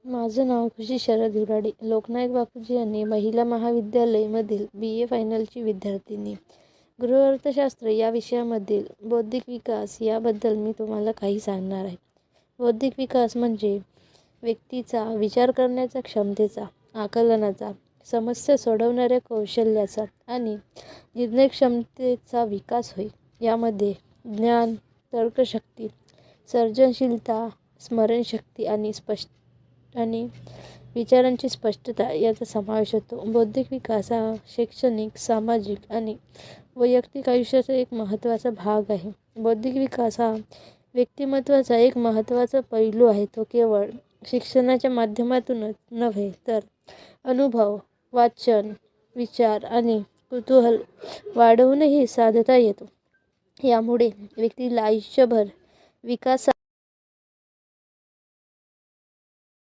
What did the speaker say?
माझं नाव खुशी शरद हिराडे. लोकनायक बापूजी यांनी महिला महाविद्यालयामधील BA फायनलची विद्यार्थिनी. गृह अर्थशास्त्र या विषयामधील बौद्धिक विकास याबद्दल मी तुम्हाला काही सांगणार आहे. बौद्धिक विकास म्हणजे व्यक्तीचा विचार करण्याच्या क्षमतेचा, आकलनाचा, समस्या सोडवणाऱ्या कौशल्याचा आणि निर्णय क्षमतेचा विकास होय. यामध्ये ज्ञान, तर्कशक्ती, सर्जनशीलता, स्मरणशक्ती आणि विचारांची स्पष्टता याचा समावेश होतो. बौद्धिक विकास हा शैक्षणिक, सामाजिक आणि वैयक्तिक आयुष्याचा एक महत्त्वाचा भाग आहे. बौद्धिक विकास हा व्यक्तिमत्त्वाचा एक महत्त्वाचा पैलू आहे. तो केवळ शिक्षणाच्या माध्यमातूनच नव्हे तर अनुभव, वाचन, विचार आणि कुतूहल वाढवूनही साधता येतो. यामुळे व्यक्तीला आयुष्यभर विकास